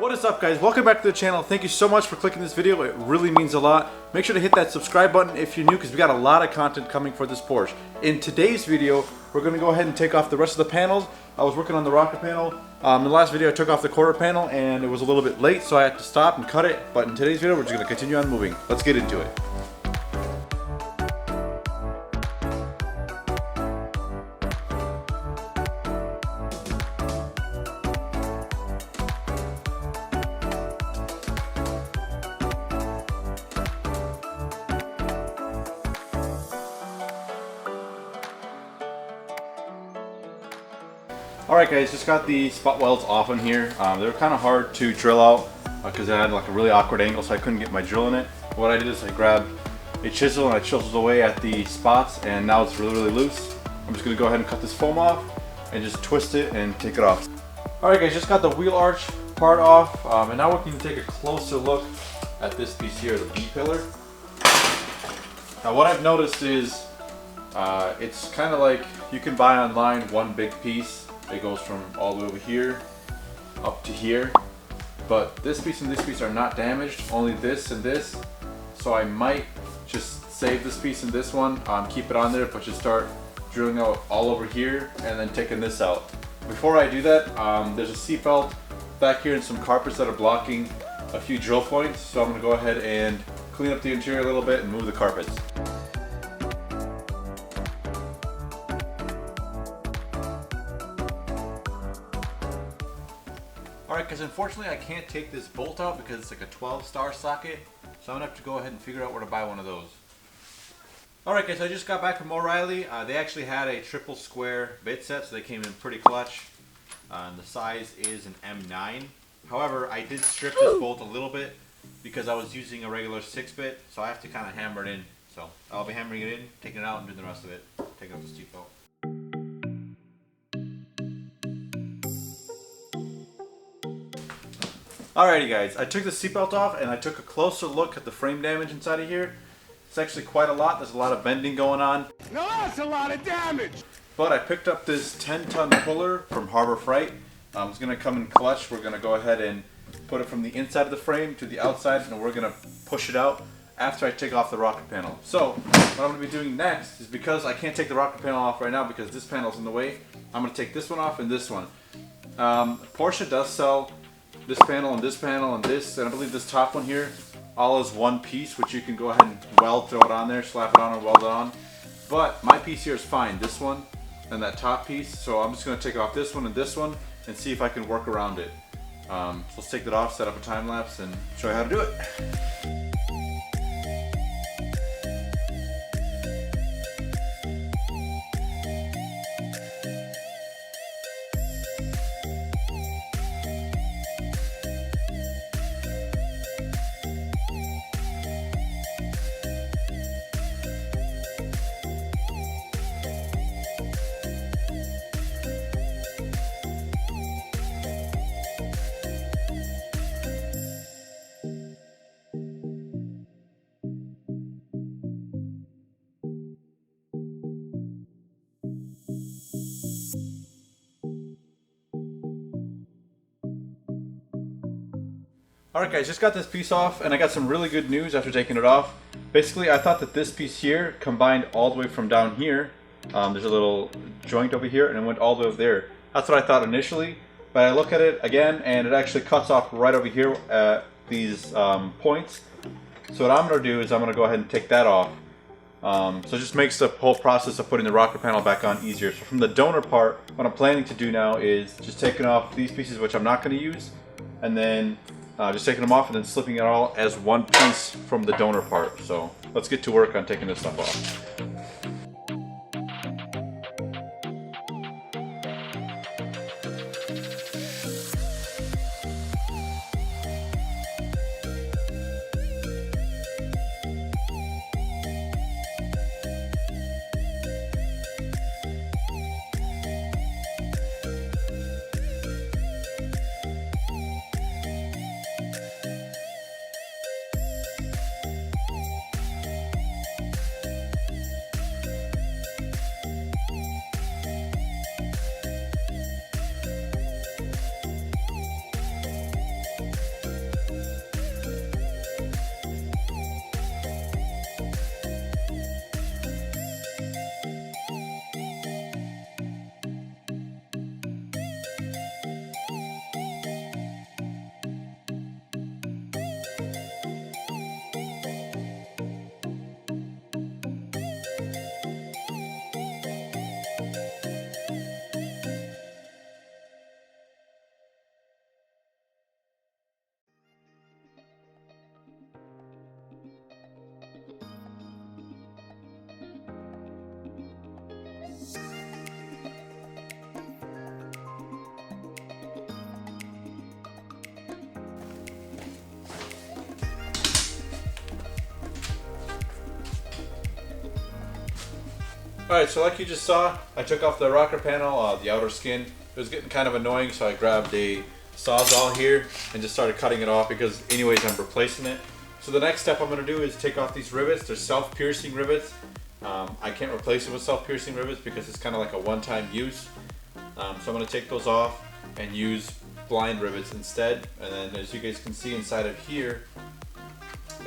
What is up, guys? Welcome back to the channel. Thank you so much for clicking this video. It really means a lot. Make sure to hit that subscribe button if you're new, because we got a lot of content coming for this Porsche. In today's video, we're going to go ahead and take off the rest of the panels. I was working on the rocker panel. In the last video, I took off the quarter panel and it was a little bit late, so I had to stop and cut it. But in today's video, we're just going to continue on moving. Let's get into it. Alright guys, just got the spot welds off in here. They were kind of hard to drill out because I had like a really awkward angle, so I couldn't get my drill in it. What I did is I grabbed a chisel and I chiseled away at the spots, and now it's really loose. I'm just going to go ahead and cut this foam off and just twist it and take it off. Alright guys, just got the wheel arch part off, and now we can take a closer look at this piece here, the B-pillar. Now what I've noticed is it's kind of like you can buy online one big piece. It goes from all the way over here up to here, but this piece and this piece are not damaged, only this and this. So I might just save this piece and this one, keep it on there, but just start drilling out all over here and then taking this out. Before I do that, there's a seat belt back here and some carpets that are blocking a few drill points, so I'm going to go ahead and clean up the interior a little bit and move the carpets. Alright guys, unfortunately I can't take this bolt out because it's like a 12-star socket, so I'm going to have to go ahead and figure out where to buy one of those. Alright guys, I just got back from O'Reilly. They actually had a triple square bit set, so they came in pretty clutch. The size is an M9. However, I did strip this bolt a little bit because I was using a regular 6-bit, so I have to kind of hammer it in. So I'll be hammering it in, taking it out, and doing the rest of it. Taking off the seat belt. Alrighty guys, I took the seatbelt off and I took a closer look at the frame damage inside of here. It's actually quite a lot. There's a lot of bending going on. No, that's a lot of damage! But I picked up this 10-ton puller from Harbor Freight. It's going to come in clutch. We're going to go ahead and put it from the inside of the frame to the outside, and we're going to push it out after I take off the rocker panel. So what I'm going to be doing next is, because I can't take the rocker panel off right now because this panel's in the way, I'm going to take this one off and this one. Porsche does sell this panel and this panel and this, and I believe this top one here, all is one piece, which you can go ahead and weld, throw it on there, slap it on, or weld it on. But my piece here is fine, this one and that top piece, so I'm just going to take off this one and see if I can work around it. So let's take that off, set up a time lapse, and show you how to do it. Alright guys, just got this piece off, and I got some really good news after taking it off. Basically, I thought that this piece here combined all the way from down here. There's a little joint over here, and it went all the way over there. That's what I thought initially, but I look at it again, and it actually cuts off right over here at these points. So what I'm going to do is I'm going to go ahead and take that off. So it just makes the whole process of putting the rocker panel back on easier. So from the donor part, what I'm planning to do now is just taking off these pieces, which I'm not going to use, and then just taking them off and then slipping it all as one piece from the donor part. So let's get to work on taking this stuff off. Alright, so like you just saw, I took off the rocker panel, the outer skin. It was getting kind of annoying, so I grabbed a Sawzall here and just started cutting it off because anyways I'm replacing it. So the next step I'm going to do is take off these rivets. They're self-piercing rivets. I can't replace it with self-piercing rivets because it's kind of like a one-time use. So I'm going to take those off and use blind rivets instead. And then as you guys can see inside of here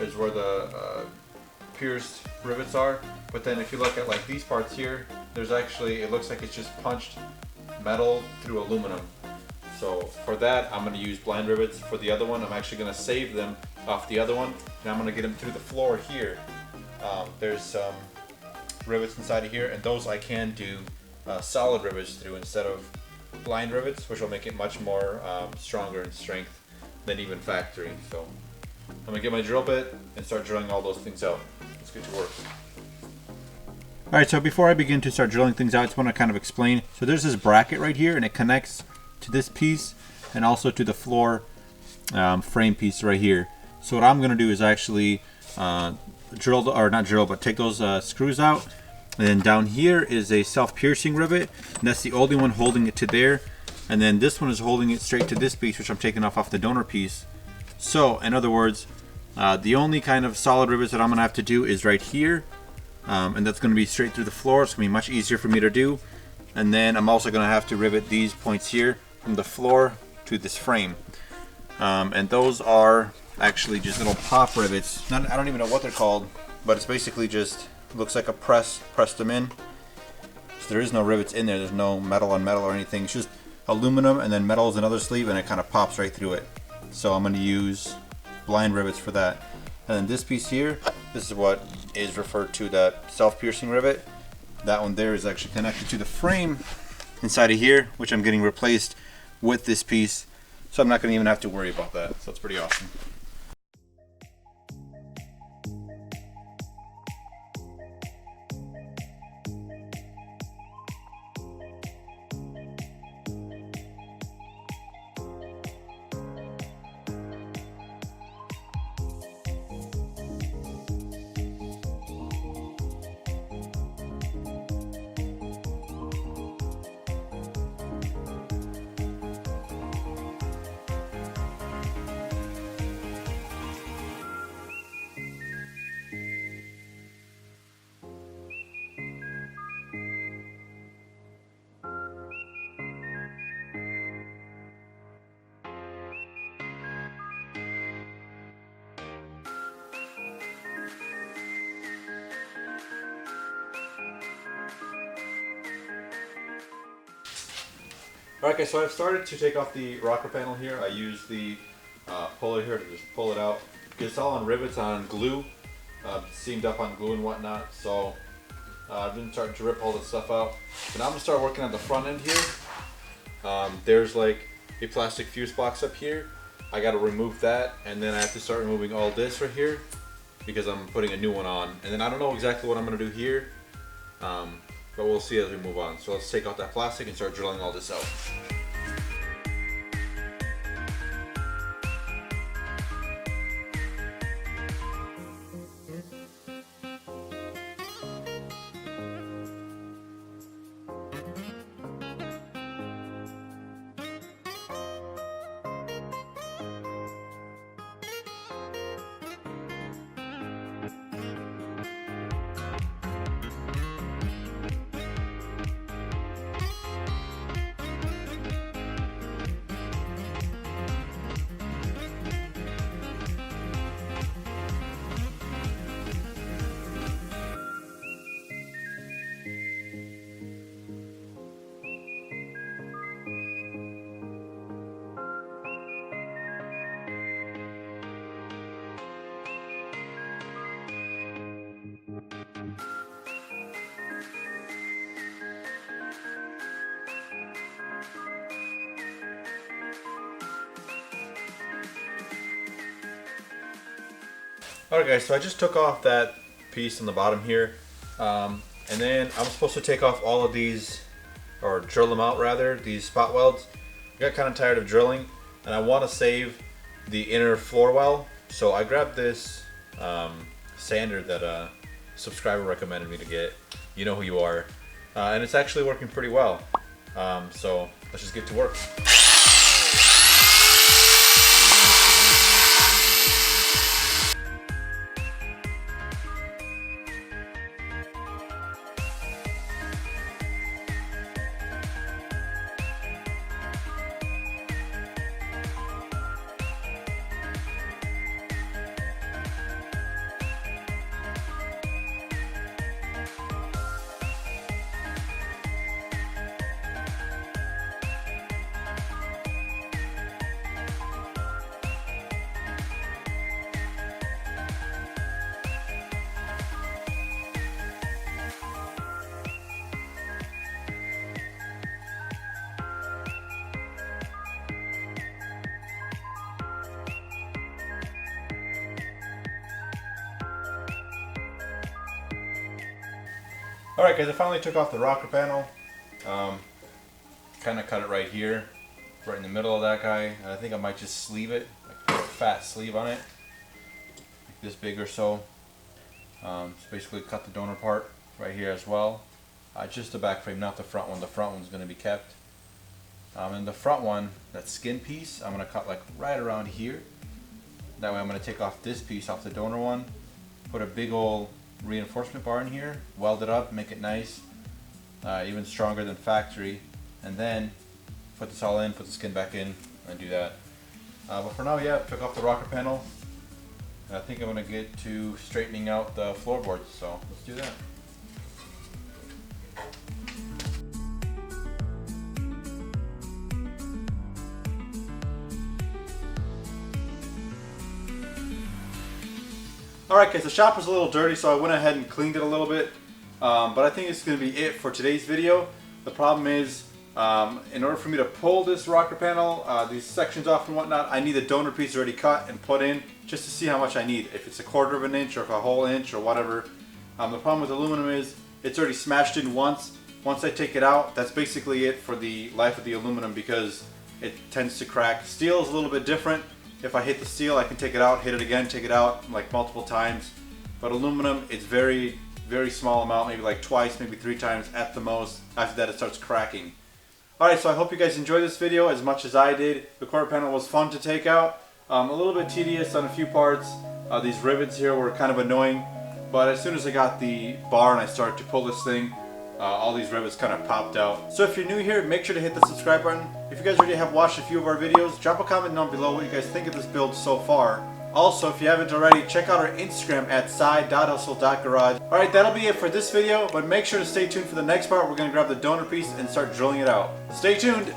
is where the pierced rivets are. But then if you look at like these parts here, there's actually, it looks like it's just punched metal through aluminum. So for that, I'm going to use blind rivets. For the other one, I'm actually going to save them off the other one. And I'm going to get them through the floor here. There's some rivets inside of here, and those I can do solid rivets through instead of blind rivets, which will make it much more stronger in strength than even factory. So I'm going to get my drill bit and start drilling all those things out. Let's get to work. Alright, so before I begin to start drilling things out, I just want to kind of explain. So there's this bracket right here, and it connects to this piece and also to the floor frame piece right here. So what I'm going to do is actually drill, or not drill, but take those screws out. And then down here is a self-piercing rivet, and that's the only one holding it to there. And then this one is holding it straight to this piece, which I'm taking off the donor piece. So in other words, the only kind of solid rivets that I'm going to have to do is right here. And that's going to be straight through the floor. It's going to be much easier for me to do. And then I'm also going to have to rivet these points here from the floor to this frame. And those are actually just little pop rivets. I don't even know what they're called, but it's basically just, looks like a pressed them in. So there is no rivets in there. There's no metal on metal or anything. It's just aluminum, and then metal is another sleeve, and it kind of pops right through it. So I'm going to use blind rivets for that. And then this piece here, this is what is referred to that self-piercing rivet. That one there is actually connected to the frame inside of here, which I'm getting replaced with this piece. So I'm not going to even have to worry about that. So it's pretty awesome. Alright guys, so I've started to take off the rocker panel here. I use the puller here to just pull it out. It's all on rivets, on glue, seamed up on glue and whatnot. So I've been starting to rip all this stuff out. So now I'm going to start working on the front end here. There's like a plastic fuse box up here. I got to remove that, and then I have to start removing all this right here because I'm putting a new one on. And then I don't know exactly what I'm going to do here. But we'll see as we move on. So let's take out that plastic and start drilling all this out. Alright guys, so I just took off that piece on the bottom here, and then I'm supposed to take off all of these, or drill them out rather, these spot welds. I got kind of tired of drilling, and I want to save the inner floor well, so I grabbed this sander that a subscriber recommended me to get. You know who you are. and it's actually working pretty well. So let's just get to work. Alright guys, I finally took off the rocker panel. Kind of cut it right here, right in the middle of that guy. And I think I might just sleeve it, like put a fat sleeve on it, like this big or so. So basically cut the donor part right here as well. Just the back frame, not the front one. The front one's going to be kept. And the front one, that skin piece, I'm going to cut like right around here. That way I'm going to take off this piece off the donor one, put a big old reinforcement bar in here, weld it up, make it nice, even stronger than factory, and then put this all in, put the skin back in, and do that. But for now, yeah, took off the rocker panel. I think I'm going to get to straightening out the floorboards, so let's do that. Alright guys, the shop was a little dirty, so I went ahead and cleaned it a little bit, but I think it's going to be it for today's video. The problem is, in order for me to pull this rocker panel, these sections off and whatnot, I need the donor piece already cut and put in, just to see how much I need, if it's a 1/4 of an inch or if a whole inch or whatever. The problem with aluminum is, it's already smashed in once. Once I take it out, that's basically it for the life of the aluminum, because it tends to crack. Steel is a little bit different. If I hit the steel, I can take it out, hit it again, take it out like multiple times. But aluminum, it's very, very small amount, maybe like twice, maybe 3 times at the most. After that, it starts cracking. Alright, so I hope you guys enjoyed this video as much as I did. The quarter panel was fun to take out. A little bit tedious on a few parts. These rivets here were kind of annoying. But as soon as I got the bar and I started to pull this thing, all these rivets kind of popped out. So if you're new here, make sure to hit the subscribe button. If you guys already have watched a few of our videos, drop a comment down below what you guys think of this build so far. Also, if you haven't already, check out our Instagram at side.hustle.garage. Alright, that'll be it for this video, but make sure to stay tuned for the next part. We're going to grab the donor piece and start drilling it out. Stay tuned!